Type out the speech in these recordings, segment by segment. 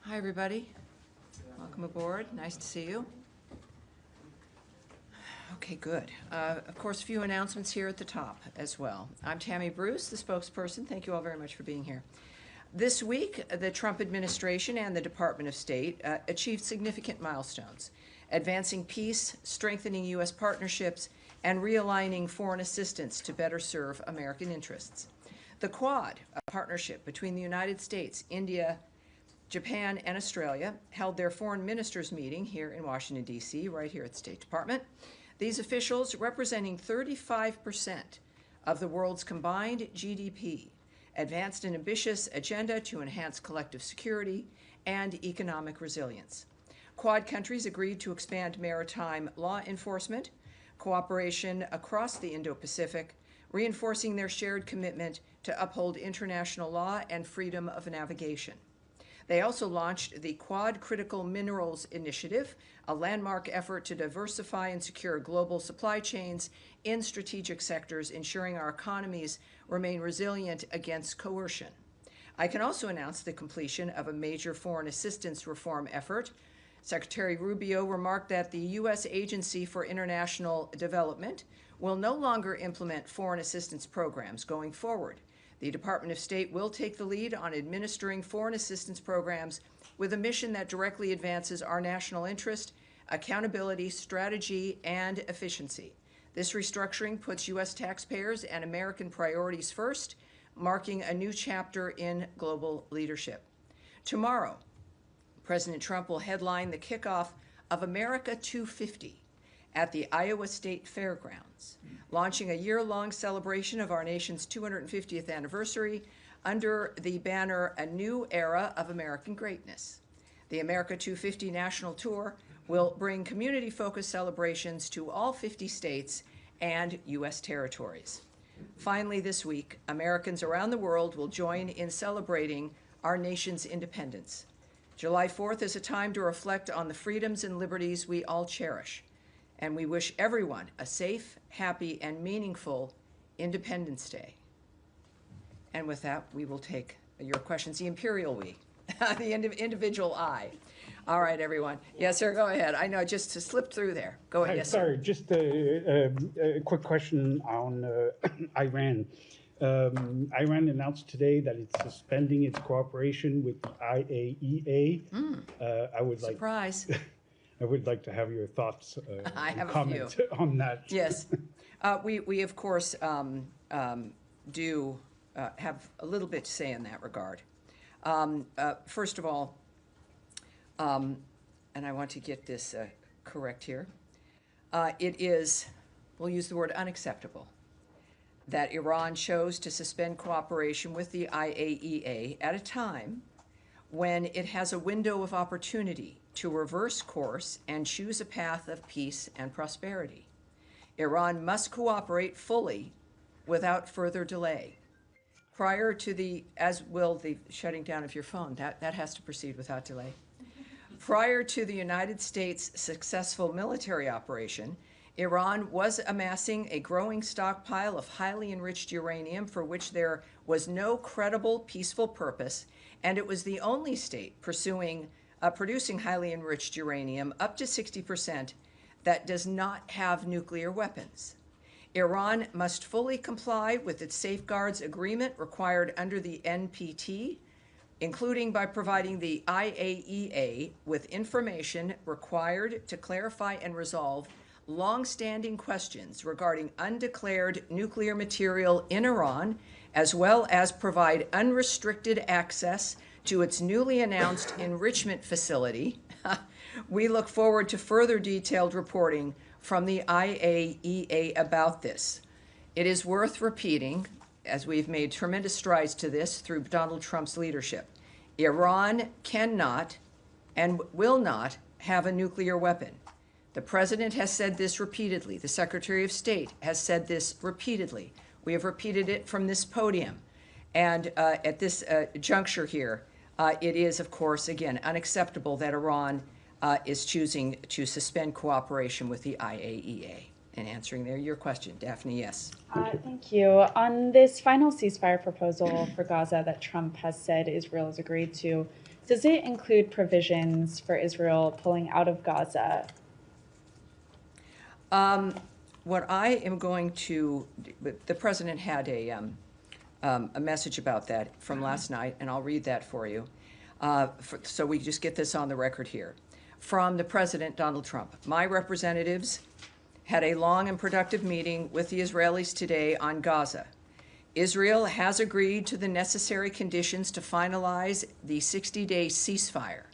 Hi, everybody. Welcome aboard. Nice to see you. Okay, good. Of course, a few announcements here at the top as well. I'm Tammy Bruce, the spokesperson. Thank you all very much for being here. This week, the Trump administration and the Department of State achieved significant milestones, advancing peace, strengthening U.S. partnerships, and realigning foreign assistance to better serve American interests. The Quad, a partnership between the United States, India, Japan, and Australia, held their foreign ministers meeting here in Washington, D.C., right here at the State Department. These officials, representing 35% of the world's combined GDP, advanced an ambitious agenda to enhance collective security and economic resilience. Quad countries agreed to expand maritime law enforcement, cooperation across the Indo-Pacific, reinforcing their shared commitment to uphold international law and freedom of navigation. They also launched the Quad Critical Minerals Initiative, a landmark effort to diversify and secure global supply chains in strategic sectors, ensuring our economies remain resilient against coercion. I can also announce the completion of a major foreign assistance reform effort. Secretary Rubio remarked that the U.S. Agency for International Development will no longer implement foreign assistance programs going forward. The Department of State will take the lead on administering foreign assistance programs with a mission that directly advances our national interest, accountability, strategy, and efficiency. This restructuring puts U.S. taxpayers and American priorities first, marking a new chapter in global leadership. Tomorrow, President Trump will headline the kickoff of America 250 at the Iowa State Fairgrounds, launching a year-long celebration of our nation's 250th anniversary under the banner A New Era of American Greatness. The America 250 National Tour will bring community-focused celebrations to all 50 states and U.S. territories. Finally, this week, Americans around the world will join in celebrating our nation's independence. July 4th is a time to reflect on the freedoms and liberties we all cherish, and we wish everyone a safe, happy, and meaningful Independence Day. And with that, we will take your questions. The imperial we, the individual I. All right, everyone. Yes, sir, go ahead. I know, just to slip through there. Go ahead, yes, sorry, sir. just a quick question on Iran. Iran announced today that it's suspending its cooperation with the IAEA. Surprise. I would like to have your thoughts I have comment a few. on that. Yes. We of course, do have a little bit to say in that regard. First of all, and I want to get this correct here, it is, we'll use the word unacceptable, that Iran chose to suspend cooperation with the IAEA at a time when it has a window of opportunity to reverse course and choose a path of peace and prosperity. Iran must cooperate fully without further delay. Prior to the, as will the shutting down of your phone, that has to proceed without delay. Prior to the United States' successful military operation, Iran was amassing a growing stockpile of highly enriched uranium for which there was no credible peaceful purpose, and it was the only state producing highly enriched uranium up to 60% that does not have nuclear weapons. Iran must fully comply with its safeguards agreement required under the NPT, including by providing the IAEA with information required to clarify and resolve long-standing questions regarding undeclared nuclear material in Iran, as well as provide unrestricted access to its newly announced enrichment facility. We look forward to further detailed reporting from the IAEA about this. It is worth repeating, as we've made tremendous strides to this through Donald Trump's leadership, Iran cannot and will not have a nuclear weapon. The President has said this repeatedly. The Secretary of State has said this repeatedly. We have repeated it from this podium. And at this juncture here, it is, of course, again, unacceptable that Iran is choosing to suspend cooperation with the IAEA. And answering your question, Daphne, yes. Thank you. On this final ceasefire proposal for Gaza that Trump has said Israel has agreed to, Does it include provisions for Israel pulling out of Gaza? What I am going to, the president had a message about that from last night, and I'll read that for you. So we just get this on the record here. From the President, Donald Trump. My representatives had a long and productive meeting with the Israelis today on Gaza. Israel has agreed to the necessary conditions to finalize the 60-day ceasefire,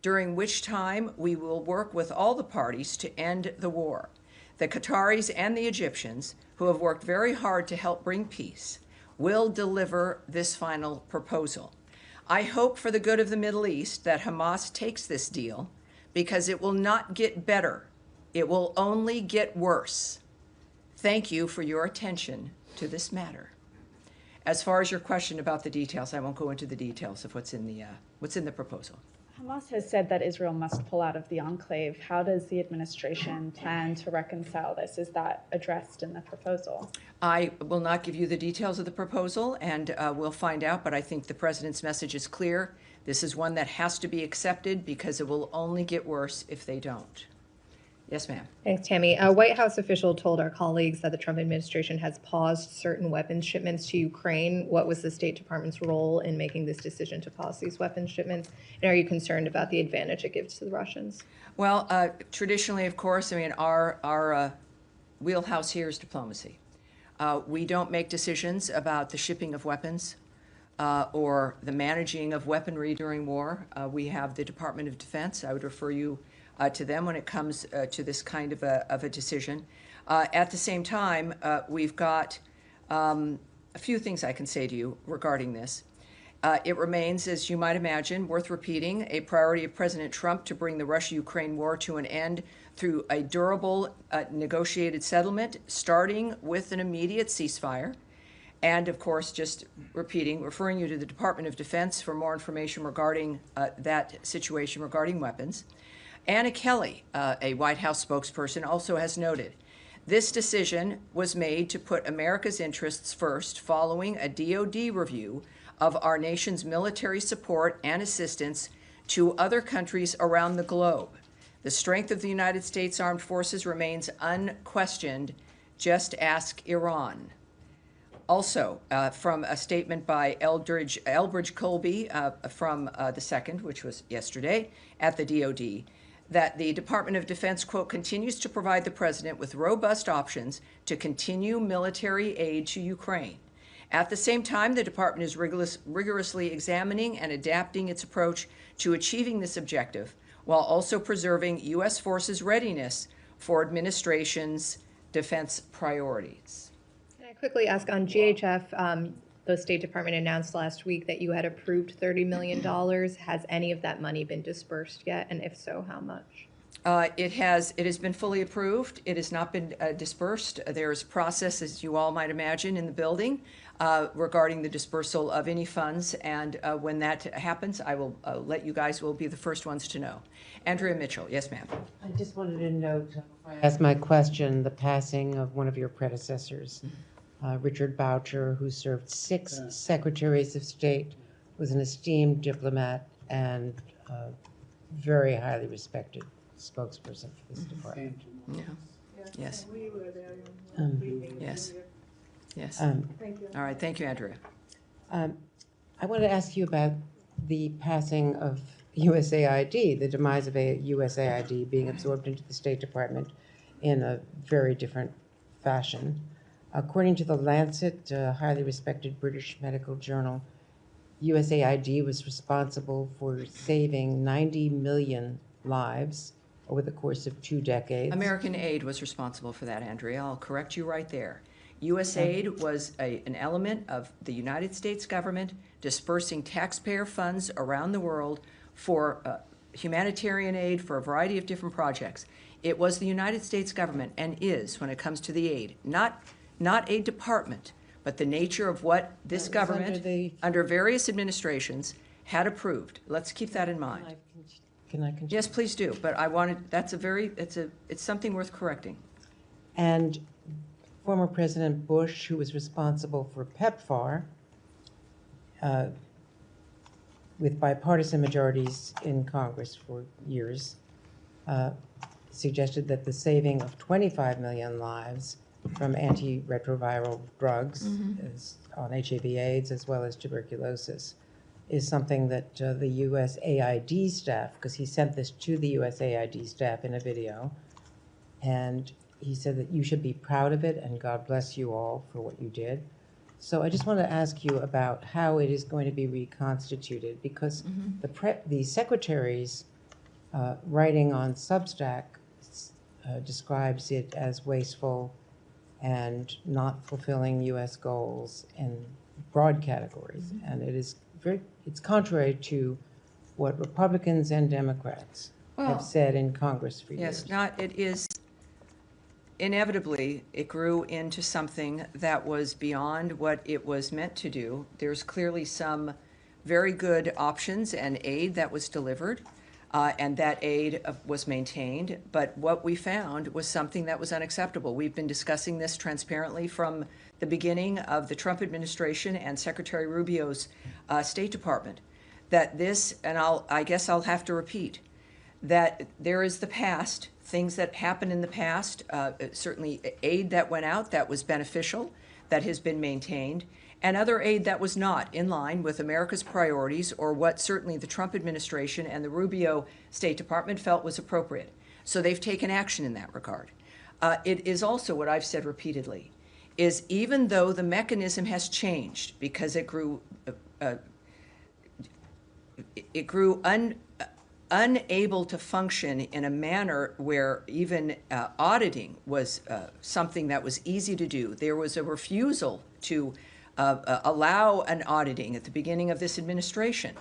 during which time we will work with all the parties to end the war. The Qataris and the Egyptians, who have worked very hard to help bring peace, will deliver this final proposal. I hope for the good of the Middle East that Hamas takes this deal, because it will not get better. It will only get worse. Thank you for your attention to this matter. As far as your question about the details, I won't go into the details of what's in the proposal. Hamas has said that Israel must pull out of the enclave. How does the administration plan to reconcile this? Is that addressed in the proposal? I will not give you the details of the proposal, and we'll find out, but I think the president's message is clear. This is one that has to be accepted because it will only get worse if they don't. Yes, ma'am. Thanks, Tammy. A White House official told our colleagues that the Trump administration has paused certain weapons shipments to Ukraine. What was the State Department's role in making this decision to pause these weapons shipments? And are you concerned about the advantage it gives to the Russians? Well, traditionally, of course, I mean, our wheelhouse here is diplomacy. We don't make decisions about the shipping of weapons or the managing of weaponry during war. We have the Department of Defense. I would refer you to them when it comes to this kind of a decision. At the same time, we've got a few things I can say to you regarding this. It remains, as you might imagine, worth repeating, a priority of President Trump to bring the Russia-Ukraine war to an end through a durable negotiated settlement, starting with an immediate ceasefire. And, of course, just referring you to the Department of Defense for more information regarding that situation regarding weapons. Anna Kelly, a White House spokesperson, also has noted, this decision was made to put America's interests first following a DoD review of our nation's military support and assistance to other countries around the globe. The strength of the United States Armed Forces remains unquestioned. Just ask Iran. Also, from a statement by Elbridge Colby from the 2nd, which was yesterday, at the DoD, that the Department of Defense, quote, continues to provide the president with robust options to continue military aid to Ukraine. At the same time, the department is rigorously examining and adapting its approach to achieving this objective, while also preserving U.S. forces' readiness for administration's defense priorities. Can I quickly ask on GHF, the State Department announced last week that you had approved $30 million. Has any of that money been dispersed yet? And if so, how much? It has been fully approved. It has not been dispersed. There is a process, as you all might imagine, in the building regarding the dispersal of any funds. And when that happens, I will let you guys will be the first ones to know. Andrea Mitchell. Yes, ma'am. I just wanted to note, before I ask my question, the passing of one of your predecessors, Richard Boucher, who served 6 secretaries of state, was an esteemed diplomat and very highly respected spokesperson for this department. Yeah. Yes. Yes. Yes. Thank you. All right. Thank you, Andrea. I want to ask you about the passing of USAID, the demise of USAID being absorbed into the State Department in a very different fashion. According to the Lancet, a highly respected British medical journal, USAID was responsible for saving 90 million lives over the course of 2 decades. American Aid was responsible for that, Andrea. I'll correct you right there. USAID was an element of the United States government dispersing taxpayer funds around the world for humanitarian aid for a variety of different projects. It was the United States government, and is, when it comes to the aid, not a department, but the nature of what this government, under various administrations, had approved. Let's keep that in mind. Can I continue? Yes, please do. But I wanted, it's something worth correcting. And former President Bush, who was responsible for PEPFAR, with bipartisan majorities in Congress for years, suggested that the saving of 25 million lives from antiretroviral drugs on HIV/AIDS as well as tuberculosis is something that the USAID staff, because he sent this to the USAID staff in a video, and he said that you should be proud of it and God bless you all for what you did. So I just want to ask you about how it is going to be reconstituted, because the secretary's writing on Substack describes it as wasteful and not fulfilling U.S. goals in broad categories. And it's contrary to what Republicans and Democrats have said in Congress for years. Yes, it is, inevitably, it grew into something that was beyond what it was meant to do. There's clearly some very good options and aid that was delivered, and that aid was maintained. But what we found was something that was unacceptable. We've been discussing this transparently from the beginning of the Trump administration and Secretary Rubio's State Department, that this, and I guess I'll have to repeat, that there is the past, things that happened in the past, certainly aid that went out that was beneficial, that has been maintained, and other aid that was not in line with America's priorities or what certainly the Trump administration and the Rubio State Department felt was appropriate. So they've taken action in that regard. It is also what I've said repeatedly, is even though the mechanism has changed because it grew unable to function in a manner where even auditing was something that was easy to do. There was a refusal to allow an auditing at the beginning of this administration.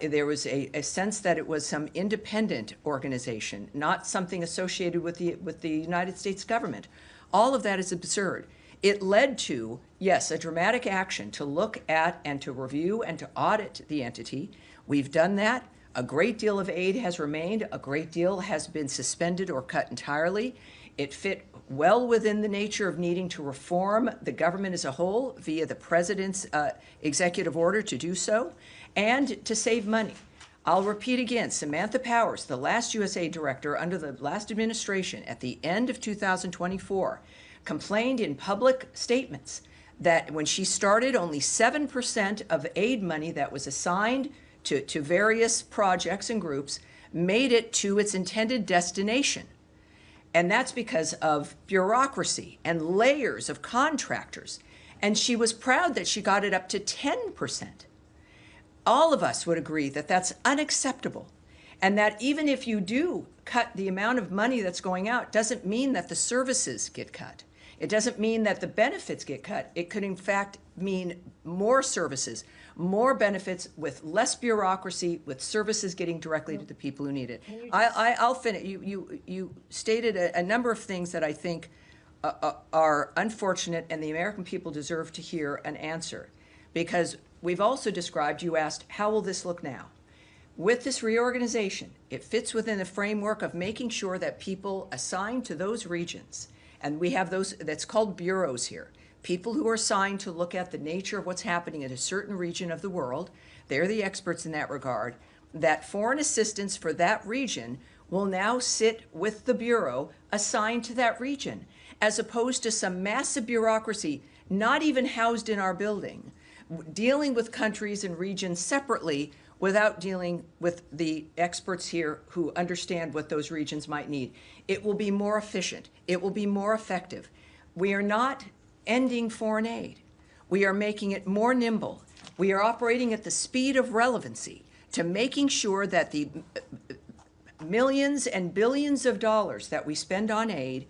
There was a sense that it was some independent organization, not something associated with the United States government. All of that is absurd. It led to, yes, a dramatic action to look at and to review and to audit the entity. We've done that. A great deal of aid has remained. A great deal has been suspended or cut entirely. It fit well within the nature of needing to reform the government as a whole via the president's executive order to do so and to save money. I'll repeat again, Samantha Powers, the last USAID director under the last administration at the end of 2024, complained in public statements that when she started, only 7% of aid money that was assigned to various projects and groups made it to its intended destination. And that's because of bureaucracy and layers of contractors. And she was proud that she got it up to 10%. All of us would agree that that's unacceptable. And that even if you do cut the amount of money that's going out, doesn't mean that the services get cut. It doesn't mean that the benefits get cut. It could, in fact, mean more services, more benefits with less bureaucracy, with services getting directly to the people who need it. I'll finish. You stated a number of things that I think are unfortunate, and the American people deserve to hear an answer. Because we've also described, you asked, how will this look now? With this reorganization, it fits within the framework of making sure that people assigned to those regions, and we have those, that's called bureaus here, people who are assigned to look at the nature of what's happening in a certain region of the world. They're the experts in that regard. That foreign assistance for that region will now sit with the bureau assigned to that region, as opposed to some massive bureaucracy not even housed in our building, dealing with countries and regions separately without dealing with the experts here who understand what those regions might need. It will be more efficient. It will be more effective. We are not ending foreign aid. We are making it more nimble. We are operating at the speed of relevancy to making sure that the millions and billions of dollars that we spend on aid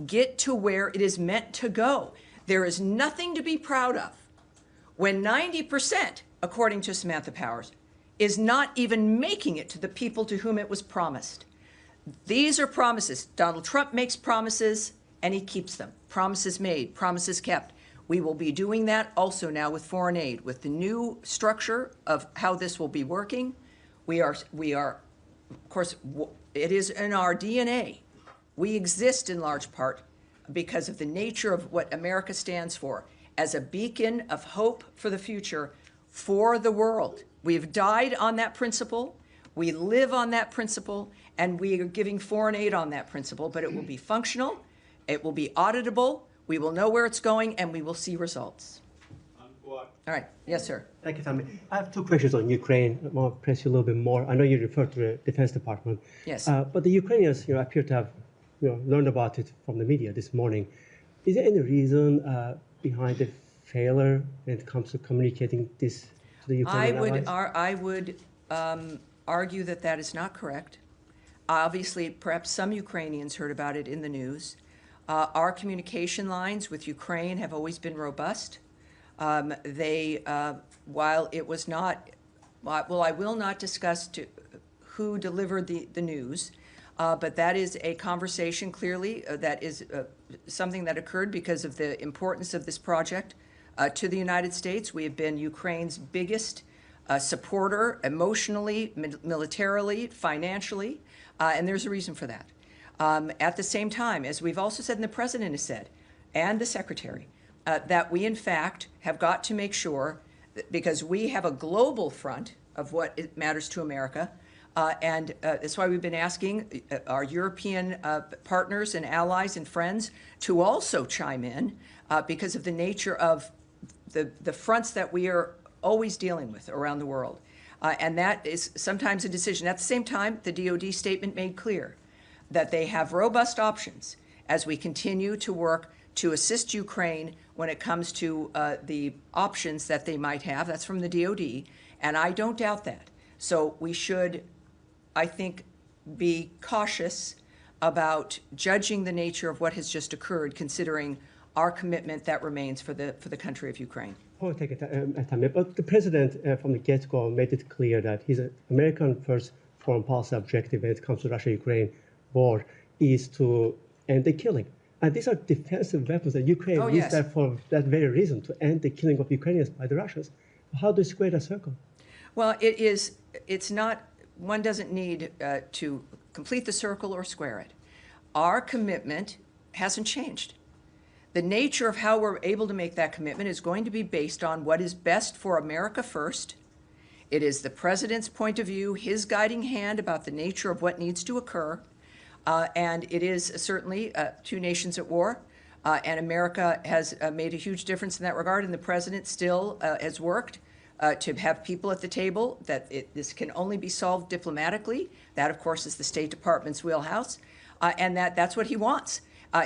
get to where it is meant to go. There is nothing to be proud of when 90%, according to Samantha Powers, is not even making it to the people to whom it was promised. These are promises. Donald Trump makes promises and he keeps them. Promises made, promises kept. We will be doing that also now with foreign aid. With the new structure of how this will be working, we are, of course, it is in our DNA. We exist in large part because of the nature of what America stands for as a beacon of hope for the future for the world. We've died on that principle. We live on that principle, and we are giving foreign aid on that principle, but it will be functional, it will be auditable, we will know where it's going, and we will see results. All right. Yes, sir. Thank you, Tammy. I have two questions on Ukraine. I want to press you a little bit more. I know you referred to the Defense Department. Yes. But the Ukrainians, appear to have, learned about it from the media this morning. Is there any reason behind the failure when it comes to communicating this to the Ukrainian allies? I would argue that that is not correct. Obviously, perhaps some Ukrainians heard about it in the news. Our communication lines with Ukraine have always been robust. While it was not, well, I will not discuss who delivered the news, but that is a conversation clearly that is something that occurred because of the importance of this project to the United States. We have been Ukraine's biggest supporter emotionally, militarily, financially, and there's a reason for that. At the same time, as we've also said and the President has said, and the Secretary, that we in fact have got to make sure, because we have a global front of what it matters to America, and that's why we've been asking our European partners and allies and friends to also chime in because of the nature of the fronts that we are always dealing with around the world. And that is sometimes a decision. At the same time, the DoD statement made clear that they have robust options as we continue to work to assist Ukraine when it comes to the options that they might have. That's from the DoD, and I don't doubt that. So we should, I think, be cautious about judging the nature of what has just occurred, considering our commitment that remains for the country of Ukraine. Oh, take it, Tammy. But the president, from the get-go, made it clear that his American first foreign policy objective when it comes to Russia-Ukraine war is to end the killing. And these are defensive weapons that Ukraine needs that for that very reason, to end the killing of Ukrainians by the Russians. How do you square that circle? Well, it's not, one doesn't need to complete the circle or square it. Our commitment hasn't changed. The nature of how we're able to make that commitment is going to be based on what is best for America first. It is the President's point of view, his guiding hand about the nature of what needs to occur. And it is certainly two nations at war, and America has made a huge difference in that regard, and the President still has worked to have people at the table, that this can only be solved diplomatically. That, of course, is the State Department's wheelhouse, and that's what he wants.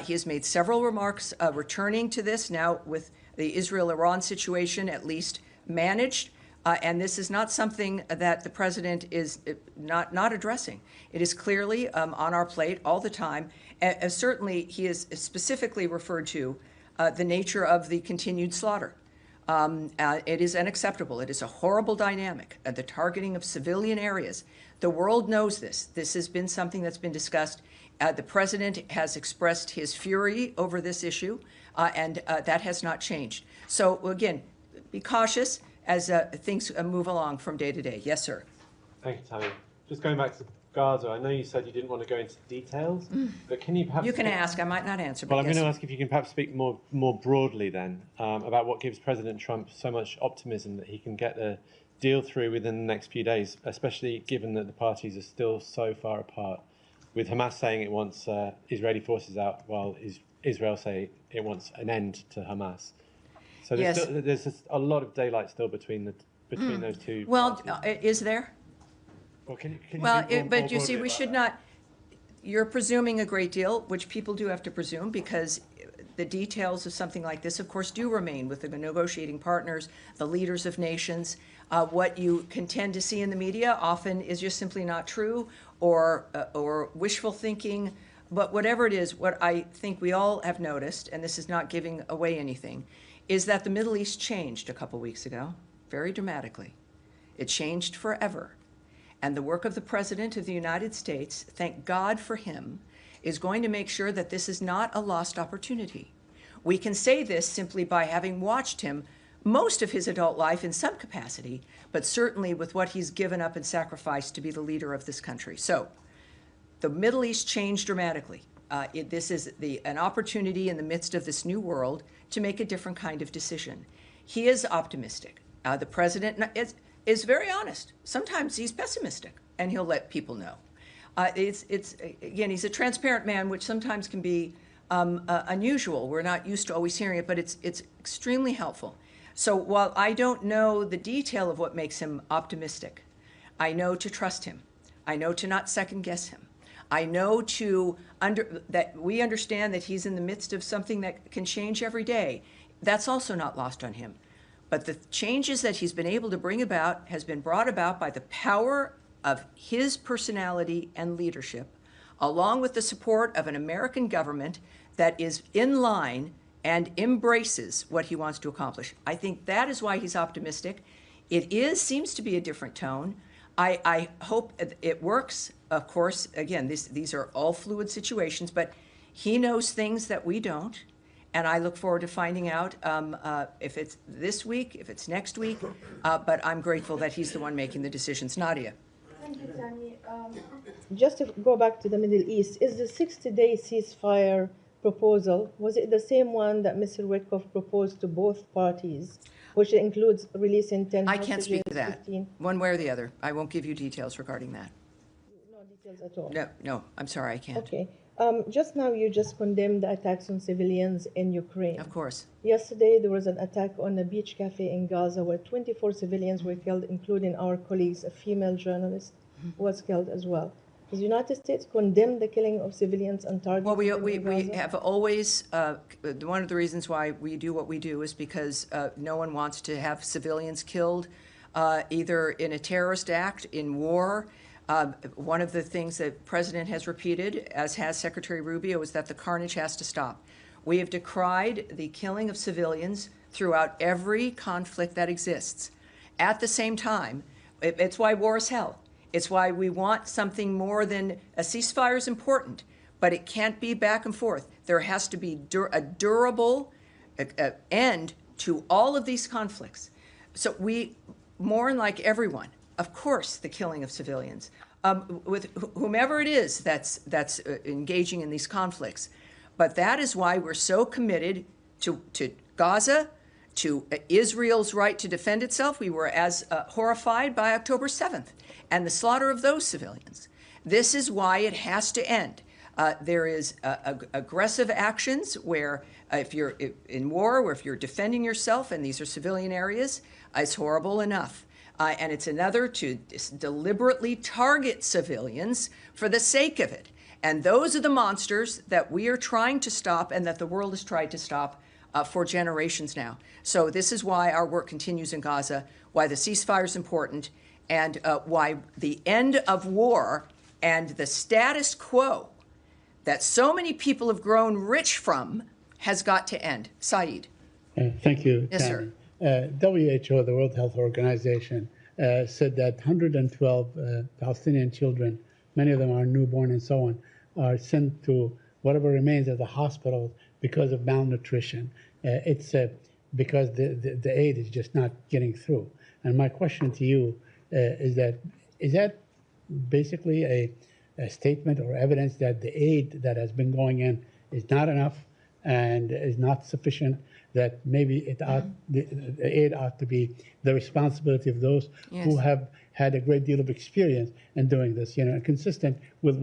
He has made several remarks returning to this now with the Israel-Iran situation at least managed. And this is not something that the President is not addressing. It is clearly on our plate all the time. Certainly, he has specifically referred to the nature of the continued slaughter. It is unacceptable. It is a horrible dynamic, the targeting of civilian areas. The world knows this. This has been something that's been discussed. The President has expressed his fury over this issue, and that has not changed. So, again, be cautious as things move along from day to day. Yes, sir. Thank you, Tammy. Just going back to Gaza, I know you said you didn't want to go into details, but can you perhaps... You can ask. I might not answer. Well, but I'm yes, going to ask if you can perhaps speak more broadly then about what gives President Trump so much optimism that he can get a deal through within the next few days, especially given that the parties are still so far apart, with Hamas saying it wants Israeli forces out while Israel say it wants an end to Hamas. So there's just a lot of daylight still between those two. Well, parties. is there? Well, can you But you see, we should not. You're presuming a great deal, which people do have to presume, because the details of something like this, of course, do remain with the negotiating partners, the leaders of nations. What you can tend to see in the media often is just simply not true, or wishful thinking. But whatever it is, what I think we all have noticed, and this is not giving away anything, is that the Middle East changed a couple weeks ago, very dramatically. It changed forever. And the work of the President of the United States, thank God for him, is going to make sure that this is not a lost opportunity. We can say this simply by having watched him most of his adult life in some capacity, but certainly with what he's given up and sacrificed to be the leader of this country. So the Middle East changed dramatically. This is an opportunity in the midst of this new world to make a different kind of decision. He is optimistic. The President, is very honest. Sometimes he's pessimistic, and he'll let people know. It's again, he's a transparent man, which sometimes can be unusual. We're not used to always hearing it, but it's extremely helpful. So while I don't know the detail of what makes him optimistic, I know to trust him. I know to not second guess him. I know that we understand that he's in the midst of something that can change every day. That's also not lost on him. But the changes that he's been able to bring about has been brought about by the power of his personality and leadership, along with the support of an American government that is in line and embraces what he wants to accomplish. I think that is why he's optimistic. Seems to be a different tone. I hope it works. Of course, again, these are all fluid situations, but he knows things that we don't. And I look forward to finding out if it's this week, if it's next week. But I'm grateful that he's the one making the decisions. Nadia. Thank you, Tammy. Just to go back to the Middle East, is the 60-day ceasefire proposal, was it the same one that Mr. Witkoff proposed to both parties, which includes releasing 10 I can't speak to hostages, that, 15? one way or the other. I won't give you details regarding that. No details at all? No, I'm sorry, I can't. Okay. Just now, you just condemned the attacks on civilians in Ukraine. Of course. Yesterday, there was an attack on a beach cafe in Gaza where 24 civilians were killed, including our colleagues, a female journalist was killed as well. Does the United States condemn the killing of civilians and targets? Well, we have always, one of the reasons why we do what we do is because no one wants to have civilians killed, either in a terrorist act, in war. One of the things that the President has repeated, as has Secretary Rubio, is that the carnage has to stop. We have decried the killing of civilians throughout every conflict that exists. At the same time, it's why war is hell. It's why we want something more than a ceasefire is important, but it can't be back and forth. There has to be a durable end to all of these conflicts. So we mourn like everyone, of course, the killing of civilians, with whomever it is that's engaging in these conflicts. But that is why we're so committed to Gaza, to Israel's right to defend itself. We were as horrified by October 7th and the slaughter of those civilians. This is why it has to end. There is aggressive actions where if you're in war or if you're defending yourself and these are civilian areas, it's horrible enough. And it's another to deliberately target civilians for the sake of it. And those are the monsters that we are trying to stop and that the world has tried to stop for generations now. So this is why our work continues in Gaza, why the ceasefire is important, and why the end of war and the status quo that so many people have grown rich from has got to end. Saeed. Thank you, Yes, Tammy. sir. WHO, the World Health Organization, said that 112 Palestinian children, many of them are newborn and so on, are sent to whatever remains of the hospital because of malnutrition. It's because the aid is just not getting through. And my question to you is that basically a statement or evidence that the aid that has been going in is not enough and is not sufficient, that maybe the aid ought to be the responsibility of those who have had a great deal of experience in doing this, consistent with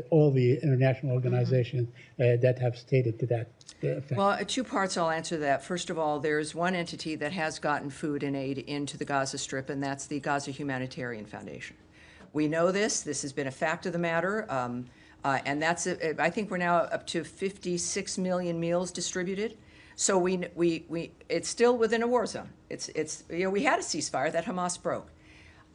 all the international organizations that have stated to that effect. Well, two parts I'll answer that. First of all, there's one entity that has gotten food and aid into the Gaza Strip, and that's the Gaza Humanitarian Foundation. We know this. This has been a fact of the matter. And I think we're now up to 56 million meals distributed. So it's still within a war zone. We had a ceasefire that Hamas broke.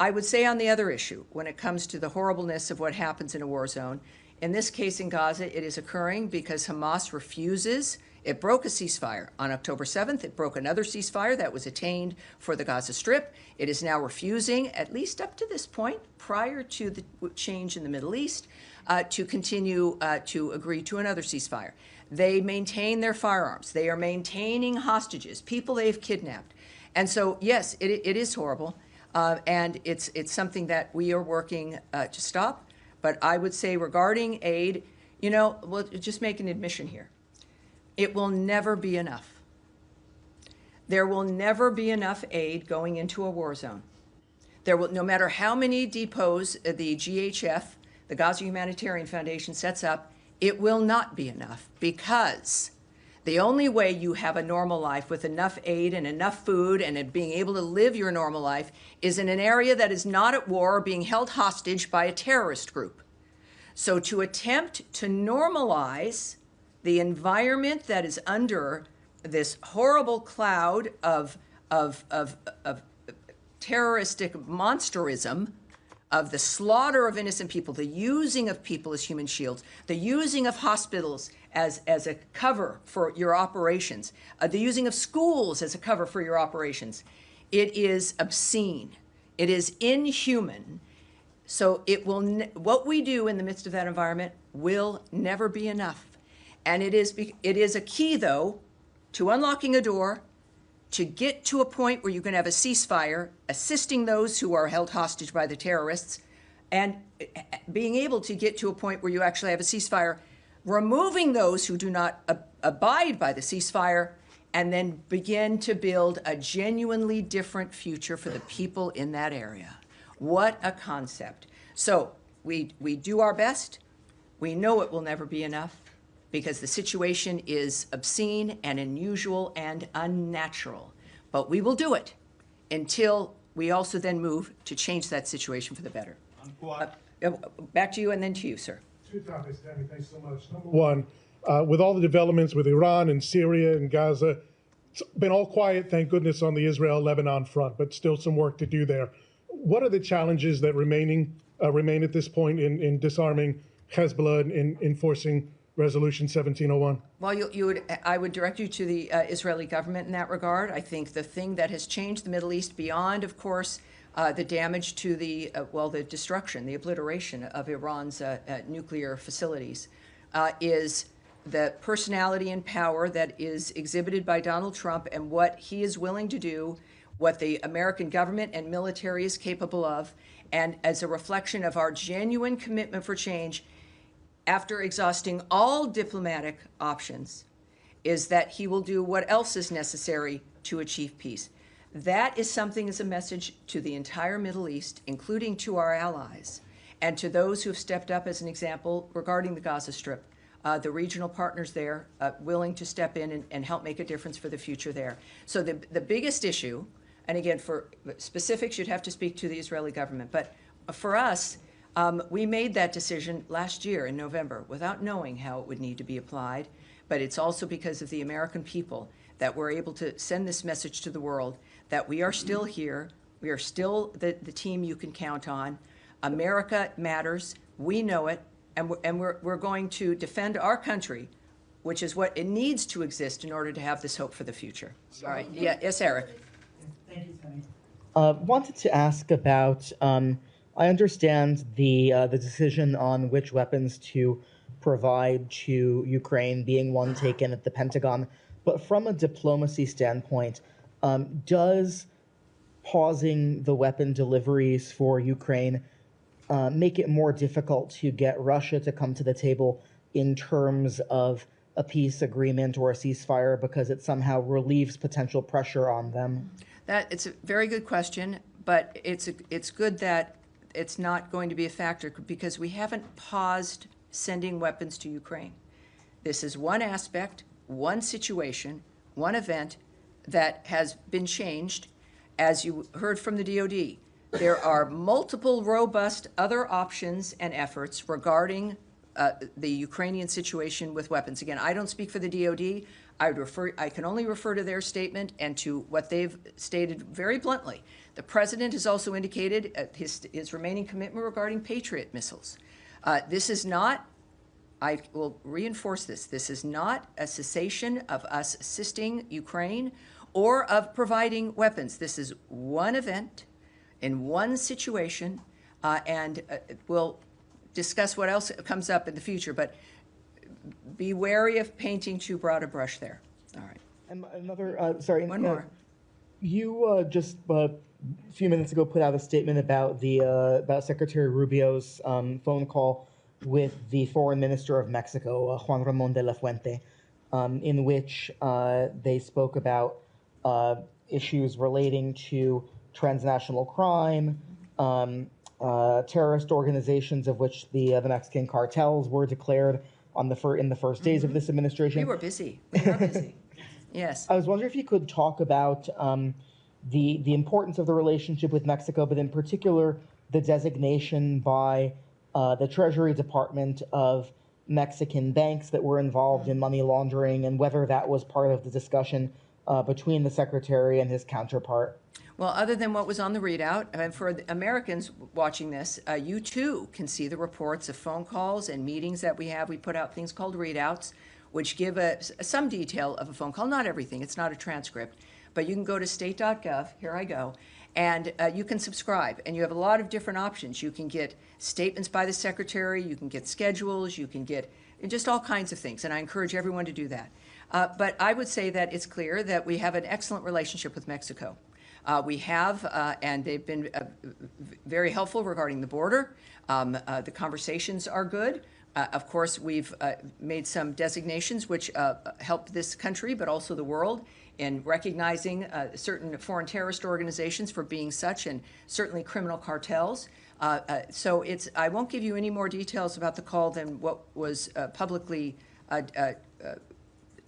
I would say on the other issue, when it comes to the horribleness of what happens in a war zone, in this case in Gaza, it is occurring because Hamas refuses. It broke a ceasefire on October 7th. It broke another ceasefire that was attained for the Gaza Strip. It is now refusing, at least up to this point, prior to the change in the Middle East, to continue to agree to another ceasefire. They maintain their firearms. They are maintaining hostages, people they've kidnapped. And so, yes, it is horrible. And it's something that we are working to stop. But I would say regarding aid, we'll just make an admission here. It will never be enough. There will never be enough aid going into a war zone. There will, no matter how many depots the GHF, the Gaza Humanitarian Foundation, sets up, it will not be enough, because the only way you have a normal life with enough aid and enough food and being able to live your normal life is in an area that is not at war or being held hostage by a terrorist group. So to attempt to normalize the environment that is under this horrible cloud of terroristic monsterism, of the slaughter of innocent people, the using of people as human shields, the using of hospitals as a cover for your operations, the using of schools as a cover for your operations. It is obscene. It is inhuman. So it will. What we do in the midst of that environment will never be enough. And it is a key, though, to unlocking a door, to get to a point where you can have a ceasefire, assisting those who are held hostage by the terrorists, and being able to get to a point where you actually have a ceasefire, removing those who do not abide by the ceasefire, and then begin to build a genuinely different future for the people in that area. What a concept. So we do our best. We know it will never be enough, because the situation is obscene and unusual and unnatural. But we will do it until we also then move to change that situation for the better. Back to you, and then to you, sir. Two topics, Tammy. Thanks so much. Number one, with all the developments with Iran and Syria and Gaza, it's been all quiet, thank goodness, on the Israel-Lebanon front, but still some work to do there. What are the challenges that remain at this point in disarming Hezbollah and in enforcing Resolution 1701? Well, I would direct you to the Israeli government in that regard. I think the thing that has changed the Middle East beyond, of course, the damage to the destruction, the obliteration of Iran's nuclear facilities, is the personality and power that is exhibited by Donald Trump and what he is willing to do, what the American government and military is capable of, and as a reflection of our genuine commitment for change, after exhausting all diplomatic options, is that he will do what else is necessary to achieve peace. That is something as a message to the entire Middle East, including to our allies, and to those who have stepped up as an example regarding the Gaza Strip, the regional partners there willing to step in and help make a difference for the future there. So the biggest issue, and again, for specifics, you'd have to speak to the Israeli government, but for us, we made that decision last year in November without knowing how it would need to be applied, but it's also because of the American people that we're able to send this message to the world that we are still here, we are still the team you can count on. America matters, we know it, and we're going to defend our country, which is what it needs to exist in order to have this hope for the future. All right, yeah, yes, Eric. Thank you, Tammy. Wanted to ask about, I understand the decision on which weapons to provide to Ukraine being one taken at the Pentagon, but from a diplomacy standpoint, does pausing the weapon deliveries for Ukraine make it more difficult to get Russia to come to the table in terms of a peace agreement or a ceasefire because it somehow relieves potential pressure on them? It's a very good question, but it's good that it's not going to be a factor because we haven't paused sending weapons to Ukraine. This is one aspect, one situation, one event that has been changed. As you heard from the DoD, there are multiple robust other options and efforts regarding the Ukrainian situation with weapons. Again, I don't speak for the DoD. I can only refer to their statement and to what they've stated very bluntly. The president has also indicated his remaining commitment regarding Patriot missiles. This is not, I will reinforce this is not a cessation of us assisting Ukraine or of providing weapons. This is one event in one situation, and we'll discuss what else comes up in the future, but be wary of painting too broad a brush there. All right. And another, sorry. One more. You just a few minutes ago put out a statement about about Secretary Rubio's phone call with the foreign minister of Mexico, Juan Ramon de la Fuente, in which they spoke about issues relating to transnational crime, terrorist organizations, of which the Mexican cartels were declared on in the first days of this administration. We were busy. We are busy. Yes. I was wondering if you could talk about the importance of the relationship with Mexico, but in particular the designation by the Treasury Department of Mexican banks that were involved in money laundering, and whether that was part of the discussion between the secretary and his counterpart. Well, other than what was on the readout, and for the Americans watching this, you too can see the reports of phone calls and meetings that we have. We put out things called readouts, which give some detail of a phone call. Not everything. It's not a transcript. But you can go to state.gov, here I go, and you can subscribe. And you have a lot of different options. You can get statements by the secretary. You can get schedules. You can get just all kinds of things. And I encourage everyone to do that. But I would say that it's clear that we have an excellent relationship with Mexico. We have, and they've been very helpful regarding the border. The conversations are good. Of course, we've made some designations which help this country, but also the world, in recognizing certain foreign terrorist organizations for being such, and certainly criminal cartels. So I won't give you any more details about the call than what was publicly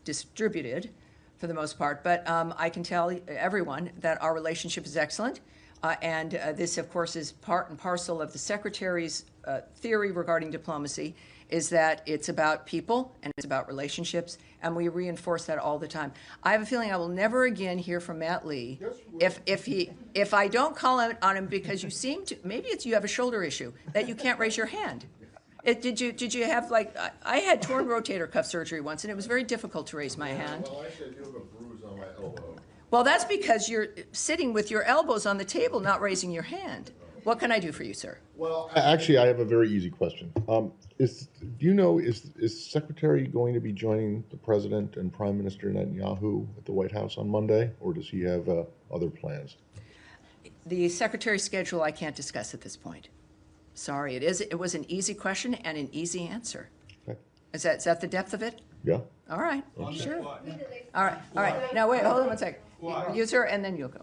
distributed, for the most part, but I can tell everyone that our relationship is excellent, and this, of course, is part and parcel of the Secretary's theory regarding diplomacy, is that it's about people and it's about relationships, and we reinforce that all the time. I have a feeling I will never again hear from Matt Lee if I don't call on him because you seem to, maybe it's you have a shoulder issue, that you can't raise your hand. Did you have, like, I had torn rotator cuff surgery once, and it was very difficult to raise my hand. Well, actually, I do have a bruise on my elbow. Well, that's because you're sitting with your elbows on the table, not raising your hand. What can I do for you, sir? Well, actually, I have a very easy question. Do you know, is Secretary going to be joining the President and Prime Minister Netanyahu at the White House on Monday, or does he have other plans? The Secretary's schedule I can't discuss at this point. Sorry, it was an easy question and an easy answer. Okay. Is that the depth of it? Yeah. All right, sure. All right. Now, wait, hold on one second. You, sir, and then you'll go.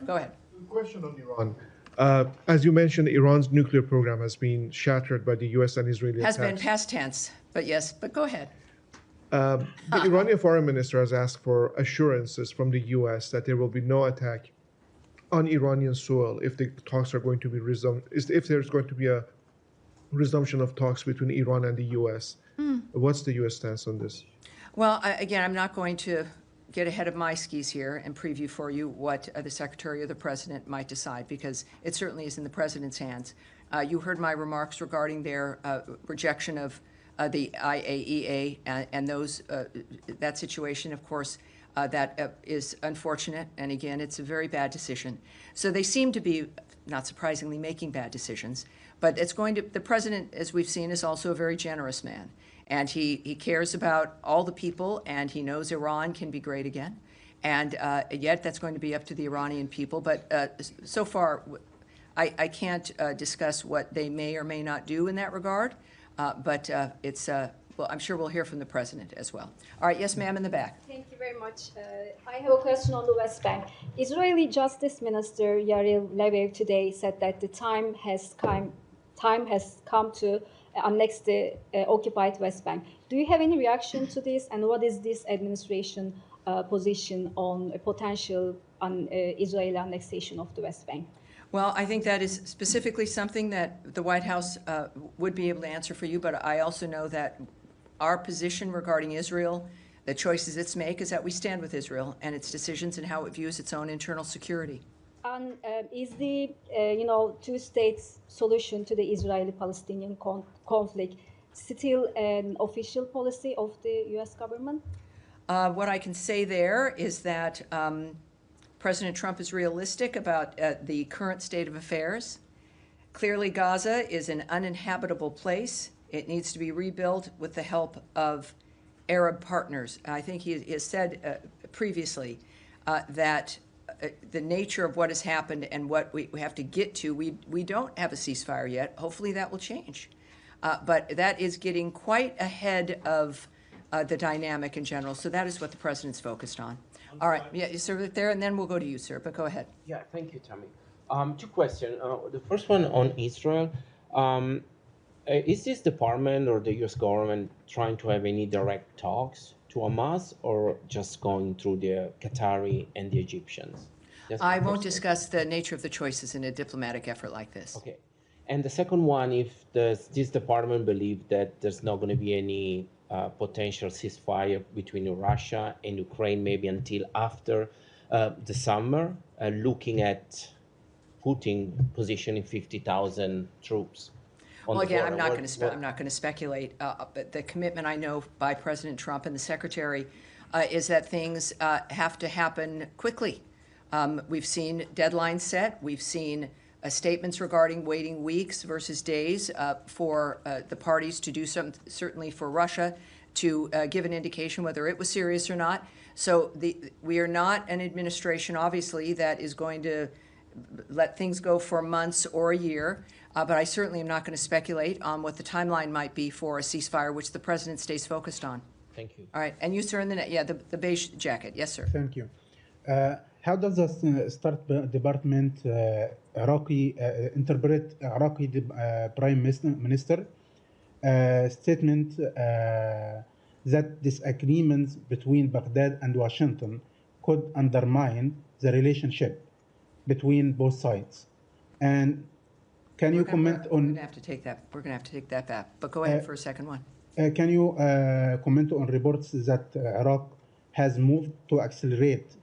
Go ahead. Question on Iran. As you mentioned, Iran's nuclear program has been shattered by the U.S. and Israeli Has attacks. been past tense, but yes, but go ahead. The Iranian foreign minister has asked for assurances from the U.S. that there will be no attack on Iranian soil if the talks are going to be resumed, if there's going to be a resumption of talks between Iran and the U.S. What's the U.S. stance on this? Well, again, I'm not going to get ahead of my skis here and preview for you what the Secretary or the President might decide, because it certainly is in the President's hands. You heard my remarks regarding their rejection of the IAEA and that situation, of course. That is unfortunate, and again, it's a very bad decision. So they seem to be, not surprisingly, making bad decisions. But the President, as we've seen, is also a very generous man. And he cares about all the people, and he knows Iran can be great again. And yet that's going to be up to the Iranian people. But so far, I can't discuss what they may or may not do in that regard. But well, I'm sure we'll hear from the President as well. All right, yes, ma'am, in the back. Thank you very much. I have a question on the West Bank. Israeli Justice Minister Yair Lapid today said that the time has come to annex the occupied West Bank. Do you have any reaction to this, and what is this administration position on a potential Israeli annexation of the West Bank? Well, I think that is specifically something that the White House would be able to answer for you, but I also know that our position regarding Israel, the choices it's make, is that we stand with Israel and its decisions and how it views its own internal security. And is the two-state solution to the Israeli-Palestinian conflict still an official policy of the U.S. government? What I can say there is that President Trump is realistic about the current state of affairs. Clearly, Gaza is an uninhabitable place. It needs to be rebuilt with the help of Arab partners. I think he has said previously that the nature of what has happened and what we have to get to, we don't have a ceasefire yet. Hopefully that will change. But that is getting quite ahead of the dynamic in general. So that is what the President's focused on. All right, yeah, sir, right there, and then we'll go to you, sir, but go ahead. Yeah, thank you, Tammy. Two questions. The first one on Israel. Is this department or the U.S. government trying to have any direct talks to Hamas, or just going through the Qatari and the Egyptians? I won't discuss the nature of the choices in a diplomatic effort like this. Okay. And the second one, if this department believes that there's not going to be any potential ceasefire between Russia and Ukraine, maybe until after the summer, looking at Putin positioning 50,000 troops. Well, again, I'm not going to speculate. But the commitment I know by President Trump and the Secretary is that things have to happen quickly. We've seen deadlines set. We've seen statements regarding waiting weeks versus days for the parties to do something, certainly for Russia to give an indication whether it was serious or not. So we are not an administration, obviously, that is going to let things go for months or a year. But I certainly am not going to speculate on what the timeline might be for a ceasefire, which the president stays focused on. Thank you. All right. And you, sir, in the beige jacket. Yes, sir. Thank you. How does the State Department interpret Iraqi Prime Minister statement that disagreements between Baghdad and Washington could undermine the relationship between both sides? And can you comment on? We're going to have to take that. We're going to have to take that back. But go ahead for a second one. Can you comment on reports that Iraq has moved to accelerate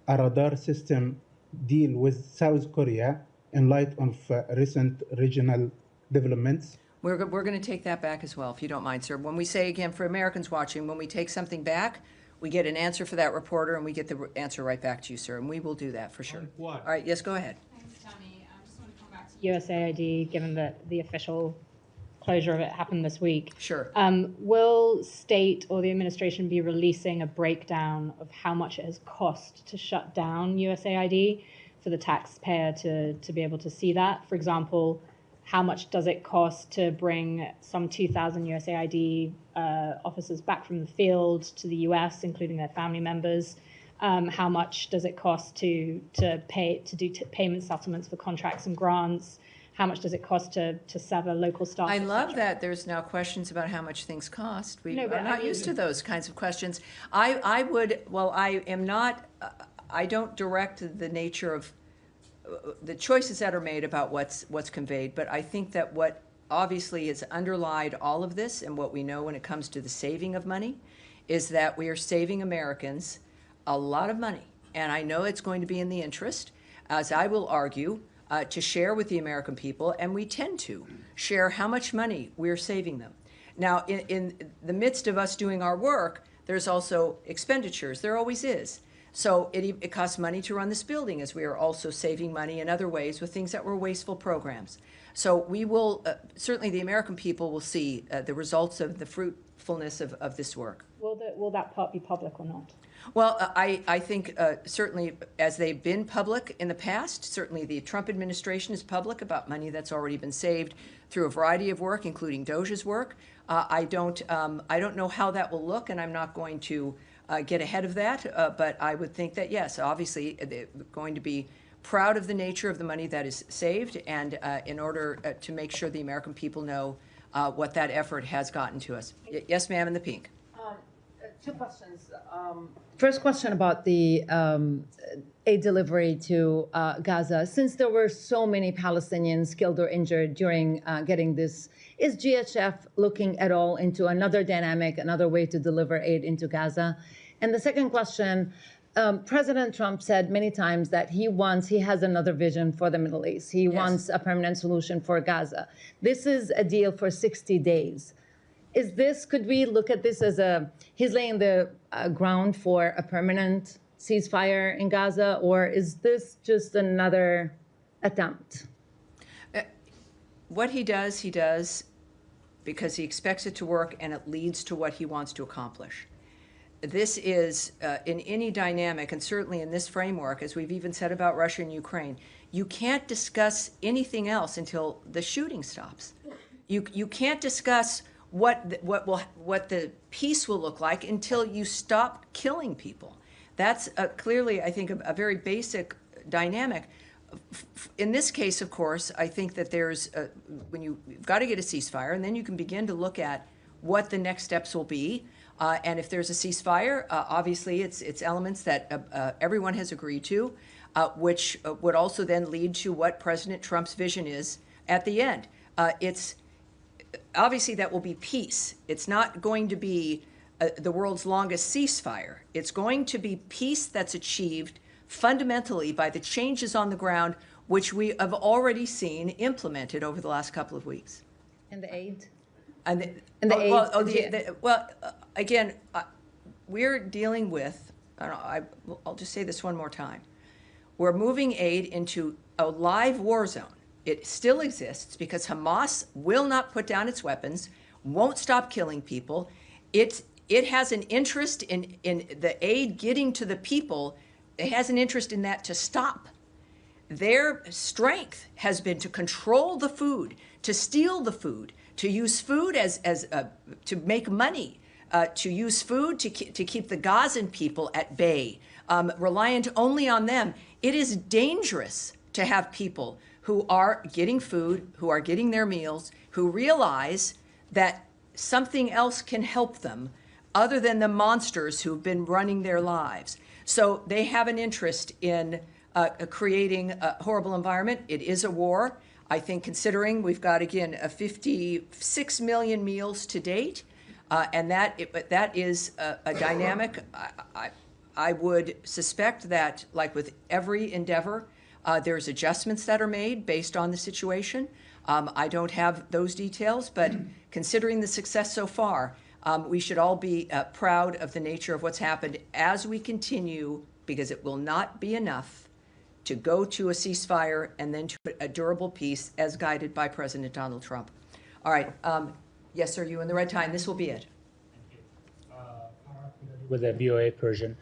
a radar system deal with South Korea in light of recent regional developments? We're going to take that back as well, if you don't mind, sir. When we say, again, for Americans watching, when we take something back, we get an answer for that reporter, and we get the answer right back to you, sir. And we will do that for sure. All right. Yes, go ahead. Thanks, Tammy. I just want to come back to USAID, given that the official closure of it happened this week. Sure. Will state or the administration be releasing a breakdown of how much it has cost to shut down USAID for the taxpayer to be able to see that? For example, how much does it cost to bring some 2,000 USAID officers back from the field to the US, including their family members? How much does it cost to do payment settlements for contracts and grants? How much does it cost to sever local staff? I love that there's now questions about how much things cost. We are not used to those kinds of questions. I don't direct the nature of the choices that are made about what's conveyed, but I think that what obviously has underlied all of this and what we know when it comes to the saving of money is that we are saving Americans a lot of money. And I know it's going to be in the interest, as I will argue, to share with the American people, and we tend to share how much money we're saving them. Now, in the midst of us doing our work, there's also expenditures. There always is. So it costs money to run this building, as we are also saving money in other ways with things that were wasteful programs. So we will, certainly the American people will see the results of the fruitfulness of this work. Will that part be public or not? Well, I think certainly as they've been public in the past, certainly the Trump administration is public about money that's already been saved through a variety of work, including DOJ's work. I don't know how that will look, and I'm not going to get ahead of that, but I would think that, yes, obviously they're going to be proud of the nature of the money that is saved, and in order to make sure the American people know what that effort has gotten to us. Yes, ma'am, in the pink. Two questions. First question about the aid delivery to Gaza. Since there were so many Palestinians killed or injured during getting this, is GHF looking at all into another dynamic, another way to deliver aid into Gaza? And the second question, President Trump said many times that he has another vision for the Middle East. He wants a permanent solution for Gaza. This is a deal for 60 days. Could we look at this as he's laying the ground for a permanent ceasefire in Gaza, or is this just another attempt? What he does because he expects it to work and it leads to what he wants to accomplish. This is, in any dynamic, and certainly in this framework, as we've even said about Russia and Ukraine, you can't discuss anything else until the shooting stops. You can't discuss what the peace will look like until you stop killing people. That's clearly, I think, a very basic dynamic in this case, of course, I think that you've got to get a ceasefire, and then you can begin to look at what the next steps will be. And if there's a ceasefire, obviously it's elements that everyone has agreed to, which would also then lead to what President Trump's vision is at the end. It's obviously that will be peace. It's not going to be the world's longest ceasefire. It's going to be peace that's achieved fundamentally by the changes on the ground, which we have already seen implemented over the last couple of weeks. And the aid? Again, we're dealing with, I'll just say this one more time. We're moving aid into a live war zone. It still exists because Hamas will not put down its weapons, won't stop killing people. It has an interest in the aid getting to the people. It has an interest in that to stop. Their strength has been to control the food, to steal the food, to use food as to make money, to use food to keep the Gazan people at bay, reliant only on them. It is dangerous to have people who are getting food, who are getting their meals, who realize that something else can help them other than the monsters who've been running their lives. So they have an interest in creating a horrible environment. It is a war. I think considering we've got, again, 56 million meals to date, and that is a dynamic. I would suspect that, like with every endeavor, there's adjustments that are made based on the situation. I don't have those details, but considering the success so far, we should all be proud of the nature of what's happened as we continue, because it will not be enough to go to a ceasefire and then to a durable peace as guided by President Donald Trump. All right. Yes, sir, you in the red tie, and this will be it. With the VOA Persian.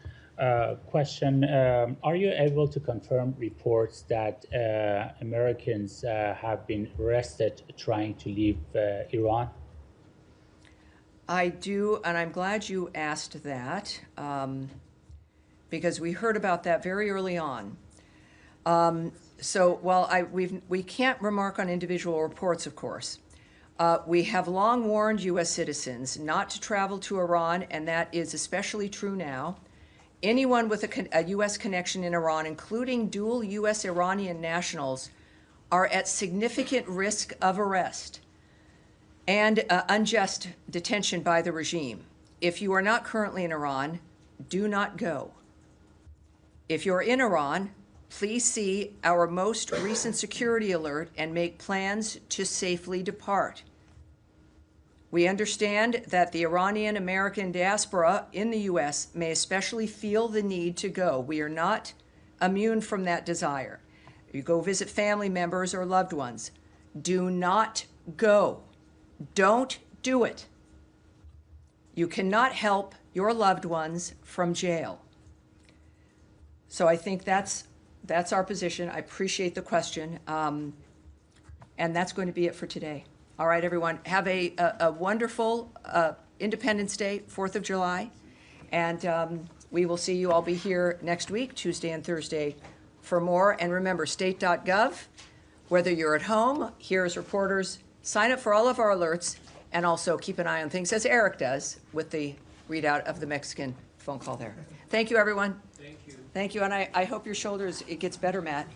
Question, are you able to confirm reports that Americans have been arrested trying to leave Iran? I do, and I'm glad you asked that, because we heard about that very early on. So while we can't remark on individual reports, of course, we have long warned U.S. citizens not to travel to Iran, and that is especially true now. Anyone with a U.S. connection in Iran, including dual U.S.-Iranian nationals, are at significant risk of arrest and unjust detention by the regime. If you are not currently in Iran, do not go. If you're in Iran, please see our most recent security alert and make plans to safely depart. We understand that the Iranian American diaspora in the U.S. may especially feel the need to go. We are not immune from that desire. You go visit family members or loved ones. Do not go. Don't do it. You cannot help your loved ones from jail. So I think that's our position. I appreciate the question. And that's going to be it for today. All right, everyone. Have a wonderful Independence Day, 4th of July. And we will see you. I'll be here next week, Tuesday and Thursday, for more. And remember, state.gov, whether you're at home, here as reporters, sign up for all of our alerts, and also keep an eye on things, as Eric does, with the readout of the Mexican phone call there. Thank you, everyone. Thank you. Thank you, and I hope your shoulders, it gets better, Matt.